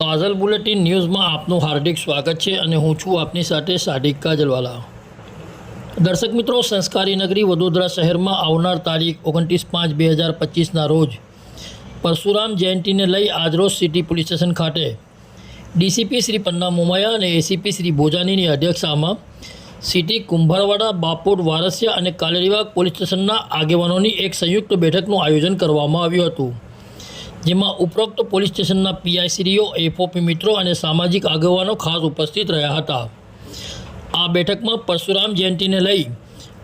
કાજલ bulletin ન્યૂઝમાં આપનું હાર્દિક સ્વાગત છે અને હું છું આપની સાથે સાદિક કાજલવાલા। દર્શક મિત્રો, સંસ્કારી નગરી વડોદરા શહેરમાં આવનાર તારીખ 29/5/2025ના રોજ પરશુરામ જયંતિને લઈ આજરોજ સિટી પોલીસ સ્ટેશન ખાતે ડીસીપી શ્રી પન્ના મોમાયા અને એસીપી શ્રી ભોજાનીની અધ્યક્ષતામાં સિટી કુંભારવાડા, બાપોડ, વારસિયા અને કાલેરીવાગ પોલીસ સ્ટેશનના આગેવાનોની એક સંયુક્ત બેઠકનું આયોજન કરવામાં આવ્યું હતું, જેમાં ઉપરોક્ત પોલીસ સ્ટેશનના પીઆઈશ્રીઓ, એફઓપી મિત્રો અને સામાજિક આગેવાનો ખાસ ઉપસ્થિત રહ્યા હતા। આ બેઠકમાં પરશુરામ જયંતિને લઈ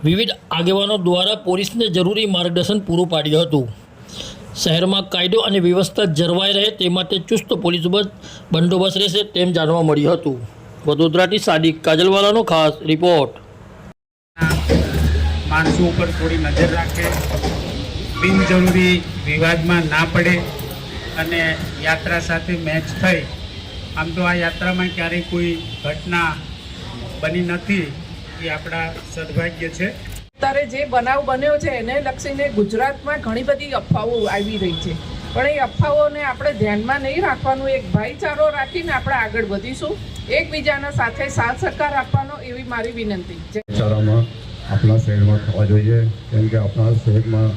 વિવિધ આગેવાનો દ્વારા પોલીસને જરૂરી માર્ગદર્શન પૂરું પાડ્યું હતું। શહેરમાં કાયદો અને વ્યવસ્થા જળવાઈ રહે તે માટે ચુસ્ત પોલીસ બંદોબસ્ત રહેશે તેમ જાણવા મળ્યું હતું। વડોદરાથી સાદિક કાજલવાલાનો ખાસ રિપોર્ટ। માણસો ઉપર થોડી નજર રાખે, બિનજરૂરી વિવાદમાં ના પડે અને યાત્રા સાથે મેચ થઈ। આમ તો આ યાત્રામાં ક્યારેય કોઈ ઘટના બની નથી, એ આપણા સદભાગ્ય છે। અત્યારે જે બનાવ બન્યો છે એને લક્ષીને ગુજરાતમાં ઘણી બધી અફવાઓ આવી રહી છે, પણ એ અફવાઓને આપણે ધ્યાનમાં નહીં રાખવાનું, એક ભાઈચારો રાખીને આપણે આગળ વધીશું, એકબીજાના સાથે સાથ સહકાર આપવાનો એવી મારી વિનંતી છે। વિચારોમાં આપણા શહેરમાં થવા જોઈએ, કેમ કે આપણા શહેરમાં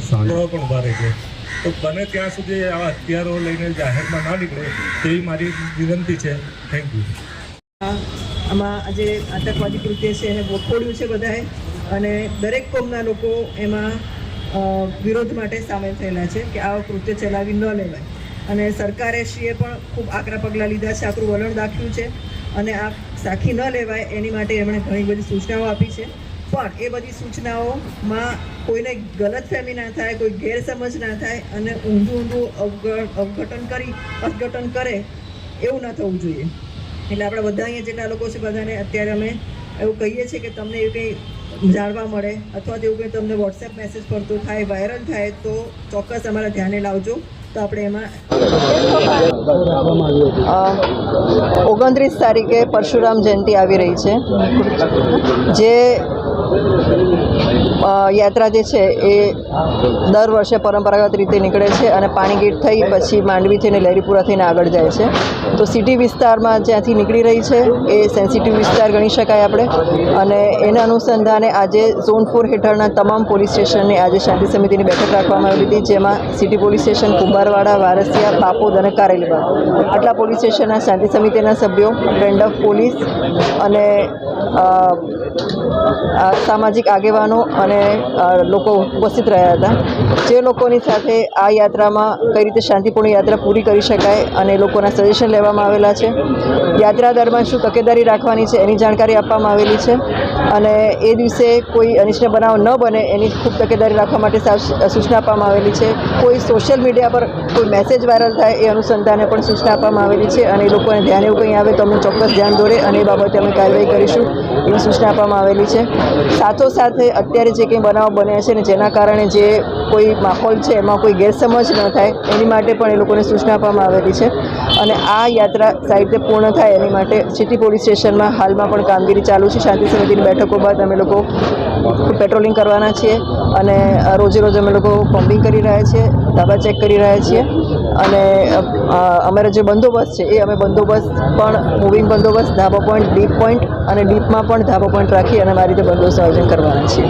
શાંતિ પણ ઉભા રહે છે, તો બને ત્યાં સુધી આવા હથિયારો લઈને જાહેરમાં ના નીકળે તેવી મારી વિનંતી છે। Thank you. આમાં આજે આતંકવાદી કૃત્ય છે એને વખોડ્યું છે બધાએ, અને દરેક કોમના લોકો એમાં વિરોધ માટે સામેલ થયેલા છે કે આવા કૃત્ય ચલાવી ન લેવાય, અને સરકારે શ્રીએ પણ ખૂબ આકરા પગલાં લીધા છે, આકરું વલણ દાખ્યું છે, અને આ સાખી ન લેવાય એની માટે એમણે ઘણી બધી સૂચનાઓ આપી છે। પણ એ બધી સૂચનાઓમાં કોઈને ગલતફહેમી ના થાય, કોઈ ગેરસમજ ના થાય અને ઊંધું અર્થઘટન કરે એવું ના થવું જોઈએ। એટલે આપણે બધા અહીંયા જેટલા લોકો છે બધાને અત્યારે અમે એવું કહીએ છીએ કે તમને એવું કંઈ જાણવા મળે અથવા તો એવું કંઈ તમને વોટ્સએપ મેસેજ પડતો થાય, વાયરલ થાય તો ચોક્કસ અમારા ધ્યાને લાવજો। તો આપણે એમાં 29 તારીખે પરશુરામ જયંતિ આવી રહી છે, જે યાત્રા જે છે એ દર વર્ષે પરંપરાગત રીતે નીકળે છે અને પાણીગેટ થઈ પછી માંડવી થઈને લહેરીપુરા થઈને આગળ જાય છે। તો સિટી વિસ્તારમાં જ્યાંથી નીકળી રહી છે એ સેન્સિટિવ વિસ્તાર ગણી શકાય આપણે, અને એના અનુસંધાને આજે ઝોન 4 હેઠળના તમામ પોલીસ સ્ટેશનની આજે શાંતિ સમિતિની બેઠક રાખવામાં આવી હતી, જેમાં city police station, Kumbharwada, Varasiya, Bapod અને કારેલીબાગ આટલા પોલીસ સ્ટેશનના શાંતિ સમિતિના સભ્યો, ફ્રેન્ડ ઓફ પોલીસ અને સામાજિક આગેવાનો અને લોકો ઉપસ્થિત રહ્યા હતા, જે લોકોની સાથે આ યાત્રામાં કઈ રીતે શાંતિપૂર્ણ યાત્રા પૂરી કરી શકાય અને લોકોના સજેશન લેવામાં આવેલા છે। યાત્રા દરમિયાન શું તકેદારી રાખવાની છે એની જાણકારી આપવામાં આવેલી છે, અને એ દિવસે કોઈ અનિચ્છનીય બનાવ ન બને એની ખૂબ તકેદારી રાખવા માટે સૂચના આપવામાં આવેલી છે। કોઈ સોશિયલ મીડિયા પર કોઈ મેસેજ વાયરલ થાય એ અનુસંધાને પણ સૂચના આપવામાં આવેલી છે, અને એ લોકોને ધ્યાન એવું કંઈ આવે તો અમને ચોક્કસ ધ્યાન દોરે અને એ બાબતે અમે કાર્યવાહી કરીશું એવી સૂચના આપવામાં આવેલી છે। સાથોસાથે અત્યારે જે કંઈ બનાવ બન્યા છે ને જેના કારણે જે કોઈ માહોલ છે એમાં કોઈ ગેરસમજ ન થાય એની માટે પણ એ લોકોને સૂચના આપવામાં આવેલી છે, અને આ યાત્રા સારી રીતે પૂર્ણ થાય એની માટે સિટી પોલીસ સ્ટેશનમાં હાલમાં પણ કામગીરી ચાલુ છે। શાંતિ સમિતિની બેઠકો બાદ અમે લોકો પેટ્રોલિંગ કરવાના છીએ અને રોજે રોજ અમે લોકો કોમ્બિંગ કરી રહ્યા છીએ, ધાબા ચેક કરી રહ્યા છીએ, અને અમારો જે બંદોબસ્ત છે એ અમે બંદોબસ્ત પણ મૂવિંગ બંદોબસ્ત, ધાબા પોઈન્ટ, ડીપ પોઈન્ટ અને ડીપમાં પણ ધાબા પોઈન્ટ રાખી અને મારી રીતે બંદોબસ્ત આયોજન કરવાના છીએ।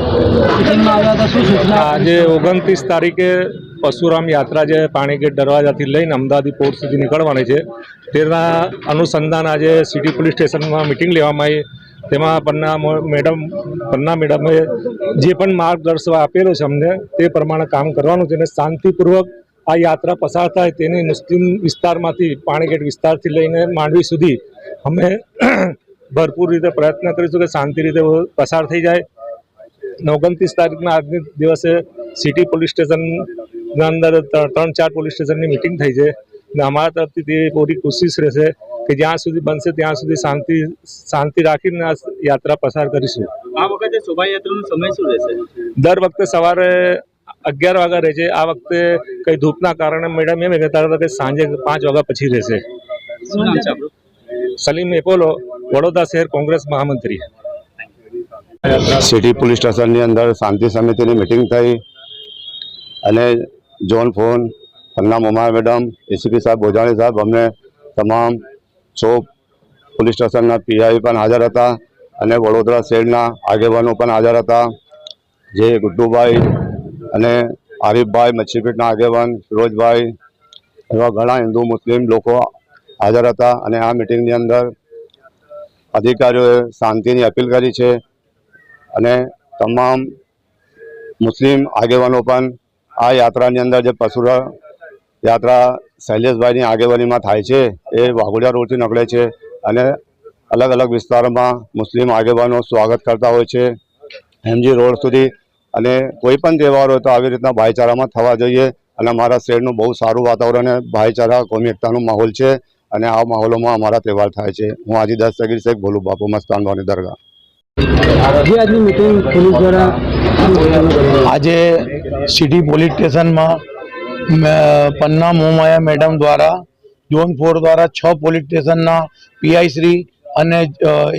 આજે 29 તારીખે પરશુરામ યાત્રા જે પાણીગેટ દરવાજાથી લઈને અમદાવાદ પોર્ટ સુધી નીકળવાની છે, તેના અનુસંધાન આજે સિટી પોલીસ સ્ટેશનમાં મિટિંગ લેવામાં આવી। તેમાં પન્ના મેડમે જે પણ માર્ગદર્શન આપેલો છે અમને તે પ્રમાણે કામ કરવાનું છે, અને શાંતિપૂર્વક આ યાત્રા પસાર થાય તેની મુસ્લિમ વિસ્તારમાંથી, પાણીગેટ વિસ્તારથી લઈને માંડવી સુધી અમે ભરપૂર રીતે પ્રયત્ન કરીશું કે શાંતિ રીતે પસાર થઈ જાય। 29 તારીખના આજની દિવસે સિટી પોલીસ સ્ટેશનના અંદર 3-4 પોલીસ સ્ટેશનની મિટિંગ થઈ છે, અને અમારા તરફથી તે પૂરી કોશિશ રહેશે કે જ્યાં સુધી બનશે ત્યાં સુધી શાંતિ રાખીને આ યાત્રા પસાર કરીશું। આ વખતે શોભાયાત્રાનો સમય શું રહેશે? દર વખતે સવારે 11 વાગ્યા રહે છે, આ વખતે કંઈ ધૂપના કારણે મેડમ એમ કહેતા હતા કે સાંજે 5 વાગ્યા પછી રહેશે। શું નામ છે આપણું? સલીમ એપોલો, વડોદરા શહેર કોંગ્રેસ મહામંત્રી। સિટી પોલીસ સ્ટેશનની અંદર શાંતિ સમિતિની મિટિંગ થઈ અને ઝોન 4 પન્ના મોમાયા મેડમ, એસીપી સાહેબ, ભોજાણી સાહેબ અમને તમામ 100 પોલીસ સ્ટેશનના પીઆઈ પણ હાજર હતા અને વડોદરા શહેરના આગેવાનો પણ હાજર હતા, જે ગુડ્ડુભાઈ અને આરીફભાઈ, મચ્છીપીટના આગેવાન ફિરોજભાઈ, એવા ઘણા હિન્દુ મુસ્લિમ લોકો હાજર હતા. અને આ મિટિંગની અંદર અધિકારીઓએ શાંતિની અપીલ કરી છે અને તમામ મુસ્લિમ આગેવાનો પણ આ યાત્રાની અંદર જે પશુરા યાત્રા શૈલેષભાઈની આગેવાનીમાં થાય છે એ વાઘોડિયા રોડથી નીકળે છે અને અલગ અલગ વિસ્તારોમાં મુસ્લિમ આગેવાનો સ્વાગત કરતા હોય છે એમજી રોડ સુધી. અને કોઈ પણ તહેવાર હોય તો આવી રીતના ભાઈચારામાં થવા જોઈએ અને અમારા શહેરનું બહુ સારું વાતાવરણ અને ભાઈચારા કોમી એકતાનો માહોલ છે અને આ માહોલમાં અમારા તહેવાર થાય છે. હું હાજી દસ્તગીર શેખ ભોલુ બાપુ મસ્તાનવાની દરગાહ. આજે સિટી પોલીસ સ્ટેશનમાં પન્ના મોમાયા મેડમ દ્વારા ઝોન 4 દ્વારા 6 પોલીસ સ્ટેશનના પીઆઈ શ્રી અને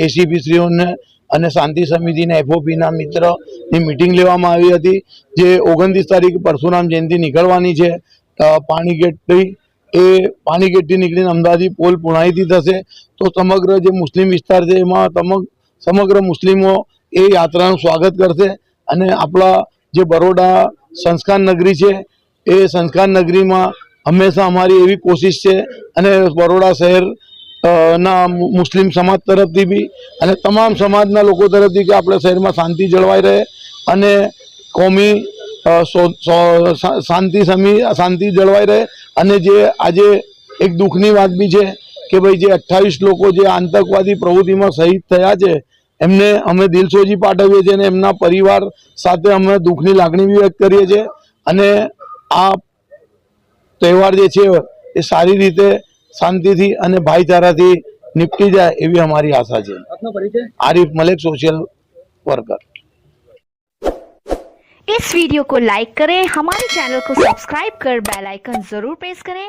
એસીપી શ્રીઓને અને શાંતિ સમિતિના એફઓપીના મિત્રની મિટિંગ લેવામાં આવી હતી, જે 29 તારીખ પરશુરામ જયંતિ નીકળવાની છે પાણીગેટથી. એ પાણીગેટથી નીકળીને અમદાવાદી પોલ પુણાઈથી થશે. તો સમગ્ર જે મુસ્લિમ વિસ્તાર છે એમાં સમગ્ર મુસ્લિમો એ યાત્રાનું સ્વાગત કરશે. અને આપણા જે બરોડા સંસ્કાર નગરી છે એ સંસ્કાર નગરીમાં હંમેશા અમારી એવી કોશિશ છે અને બરોડા શહેર ના મુસ્લિમ સમાજ તરફથી બી અને તમામ સમાજના લોકો તરફથી કે આપણે શહેરમાં શાંતિ જળવાઈ રહે અને કોમી શાંતિ જળવાઈ રહે. અને જે આજે એક દુઃખની વાત બી છે કે ભાઈ જે 28 લોકો જે આતંકવાદી પ્રવૃત્તિમાં શહીદ થયા છે એમને અમે દિલસોજી પાઠવીએ છીએ અને એમના પરિવાર સાથે અમે દુઃખની લાગણી બી વ્યક્ત કરીએ છીએ. અને આ તહેવાર જે છે એ સારી રીતે શાંતિથી અને ભાઈચારાથી નિપટી જાય એવી અમારી આશા છે. Arif Malik, social worker. इस वीडियो को लाइक करें, हमारे चैनल को सब्सक्राइब कर बेल आइकन जरूर प्रेस करें